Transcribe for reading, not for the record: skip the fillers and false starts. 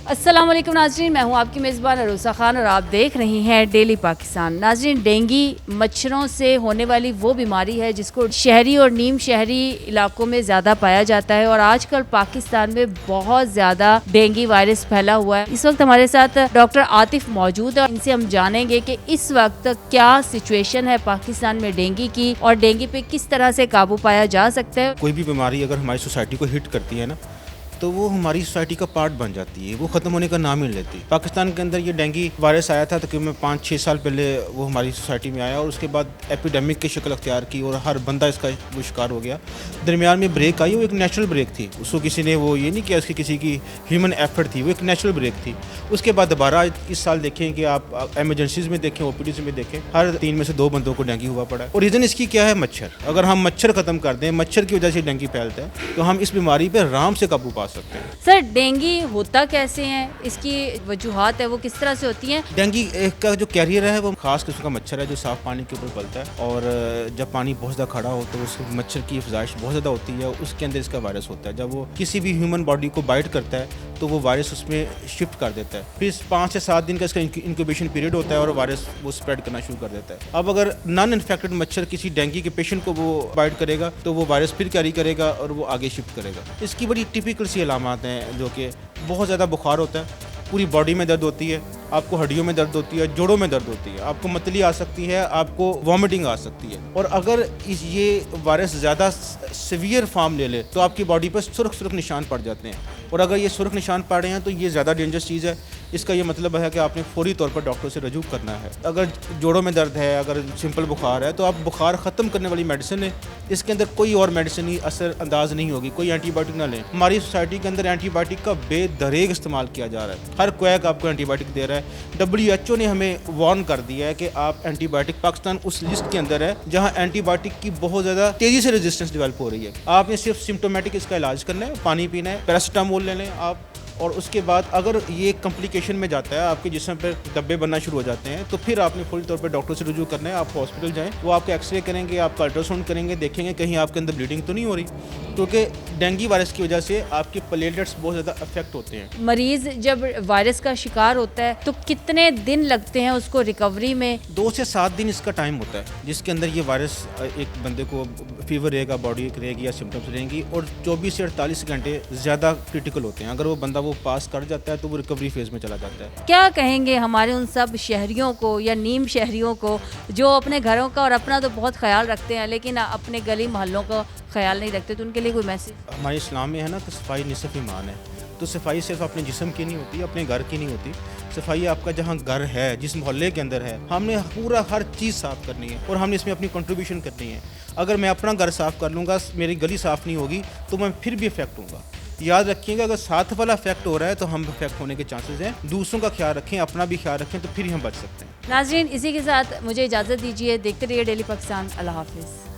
السلام علیکم ناظرین، میں ہوں آپ کی میزبان عروسہ خان اور آپ دیکھ رہی ہیں ڈیلی پاکستان۔ ناظرین، ڈینگی مچھروں سے ہونے والی وہ بیماری ہے جس کو شہری اور نیم شہری علاقوں میں زیادہ پایا جاتا ہے، اور آج کل پاکستان میں بہت زیادہ ڈینگی وائرس پھیلا ہوا ہے۔ اس وقت ہمارے ساتھ ڈاکٹر عاطف موجود ہے، ان سے ہم جانیں گے کہ اس وقت کیا سچویشن ہے پاکستان میں ڈینگی کی اور ڈینگی پہ کس طرح سے قابو پایا جا سکتا ہے۔ کوئی بھی بیماری اگر ہماری سوسائٹی کو ہٹ کرتی ہے نا تو وہ ہماری سوسائٹی کا پارٹ بن جاتی ہے، وہ ختم ہونے کا نام ہی نہیں لیتی۔ پاکستان کے اندر یہ ڈینگی وائرس آیا تھا تقریباً 5-6 سال پہلے، وہ ہماری سوسائٹی میں آیا اور اس کے بعد ایپیڈیمک کی شکل اختیار کی اور ہر بندہ اس کا وہ شکار ہو گیا۔ درمیان میں بریک آئی، وہ ایک نیچرل بریک تھی، اس کو کسی نے وہ یہ نہیں کیا اس کی کسی کی ہیومن ایفرٹ تھی، وہ ایک نیچرل بریک تھی۔ اس کے بعد دوبارہ اس سال دیکھیں کہ آپ ایمرجنسیز میں دیکھیں، او پی ڈیز میں دیکھیں، ہر 3 میں سے 2 بندوں کو ڈینگی ہوا پڑا ہے۔ اور ریزن اس کی کیا ہے؟ مچھر۔ اگر ہم مچھر ختم کر دیں، مچھر کی وجہ سے ڈینگی پھیلتا ہے، تو ہم اس بیماری پہ آرام سے قابو پا سکتے ہیں۔ سر، ڈینگی ہوتا کیسے ہیں؟ اس کی وجوہات ہے وہ کس طرح سے ہوتی ہیں؟ ڈینگی کا جو کیریئر ہے وہ خاص قسم کا مچھر ہے جو صاف پانی کے اوپر پلتا ہے، اور جب پانی بہت زیادہ کھڑا ہو تو اس مچھر کی افزائش بہت زیادہ ہوتی ہے، اس کے اندر اس کا وائرس ہوتا ہے۔ جب وہ کسی بھی ہیومن باڈی کو بائٹ کرتا ہے تو وہ وائرس اس میں شفٹ کر دیتا ہے، پھر 5 سے 7 دن کا اس کا انکیوبیشن پیریڈ ہوتا ہے اور وائرس وہ اسپریڈ کرنا شروع کر دیتا ہے۔ اب اگر نان انفیکٹڈ مچھر کسی ڈینگی کے پیشنٹ کو وہ بائٹ کرے گا تو وہ وائرس پھر کیری کرے گا اور وہ آگے شفٹ کرے گا۔ اس کی بڑی ٹپیکل سی علامات ہیں، جو کہ بہت زیادہ بخار ہوتا ہے، پوری باڈی میں درد ہوتی ہے، آپ کو ہڈیوں میں درد ہوتی ہے، جوڑوں میں درد ہوتی ہے، آپ کو متلی آ سکتی ہے، آپ کو وامٹنگ آ سکتی ہے۔ اور اگر یہ وائرس زیادہ سیویئر فارم لے لے تو آپ کی باڈی پر سرخ نشان پڑ جاتے ہیں، اور اگر یہ سرخ نشان پڑ رہے ہیں تو یہ زیادہ ڈینجرس چیز ہے۔ اس کا یہ مطلب ہے کہ آپ نے فوری طور پر ڈاکٹر سے رجوع کرنا ہے۔ اگر جوڑوں میں درد ہے، اگر سمپل بخار ہے، تو آپ بخار ختم کرنے والی میڈیسن ہے، اس کے اندر کوئی اور میڈیسن ہی اثر انداز نہیں ہوگی، کوئی اینٹی بایوٹک نہ لیں۔ ہماری سوسائٹی کے اندر اینٹی بایوٹک کا بے دریغ استعمال کیا جا رہا ہے، ہر کویک آپ کو اینٹی بایوٹک دے رہا ہے۔ WHO نے ہمیں وارن کر دیا ہے کہ آپ اینٹی بایوٹک، پاکستان اس لسٹ کے اندر ہے جہاں اینٹی بایوٹک کی بہت زیادہ تیزی سے ریزسٹنس ڈیولپ ہو رہی ہے۔ آپ نے صرف سمپٹومیٹک اس کا علاج کرنا ہے، پانی پینا ہے، پیراسیٹامول لے لیں آپ، اور اس کے بعد اگر یہ کمپلیکیشن میں جاتا ہے، آپ کے جسم پر دبے بننا شروع ہو جاتے ہیں، تو پھر آپ نے فوری طور پر ڈاکٹر سے رجوع کرنا ہے۔ آپ ہاسپٹل جائیں، وہ آپ کا ایکس رے کریں گے، آپ کا الٹراساؤنڈ کریں گے، دیکھیں گے کہیں آپ کے اندر بلیڈنگ تو نہیں ہو رہی، کیونکہ ڈینگی وائرس کی وجہ سے آپ کے پلیٹلیٹس بہت زیادہ افیکٹ ہوتے ہیں۔ مریض جب وائرس کا شکار ہوتا ہے تو کتنے دن لگتے ہیں اس کو ریکوری میں؟ 2 سے 7 دن اس کا ٹائم ہوتا ہے، جس کے اندر یہ وائرس ایک بندے کو فیور رہے گا، باڈی ایک رہے گی یا سمٹمس رہیں گی، اور 24 سے 48 گھنٹے زیادہ کرٹیکل ہوتے ہیں۔ اگر وہ بندہ وہ پاس کر جاتا ہے تو وہ ریکوری فیز میں چلا جاتا ہے۔ کیا کہیں گے ہمارے ان سب شہریوں کو یا نیم شہریوں کو جو اپنے گھروں کا اور اپنا تو بہت خیال رکھتے ہیں لیکن اپنے گلی محلوں کا خیال نہیں رکھتے، تو ان کے لیے کوئی میسج؟ ہمارے اسلام میں ہے نا کہ صفائی نصف ایمان ہے، تو صفائی صرف اپنے جسم کی نہیں ہوتی، اپنے گھر کی نہیں ہوتی، صفائی آپ کا جہاں گھر ہے، جس محلے کے اندر ہے، ہم نے پورا ہر چیز صاف کرنی ہے اور ہم نے اس میں اپنی کنٹریبیوشن کرنی ہے۔ اگر میں اپنا گھر صاف کر لوں گا، میری گلی صاف نہیں ہوگی تو میں پھر بھی افیکٹ ہوں گا۔ یاد رکھیے گا، اگر ساتھ والا افیکٹ ہو رہا ہے تو ہم افیکٹ ہونے کے چانسز ہیں۔ دوسروں کا خیال رکھیں، اپنا بھی خیال رکھیں، تو پھر ہی ہم بچ سکتے ہیں۔ ناظرین، اسی کے ساتھ مجھے اجازت دیجیے، دیکھتے رہیے ڈیلی پاکستان۔ اللہ حافظ۔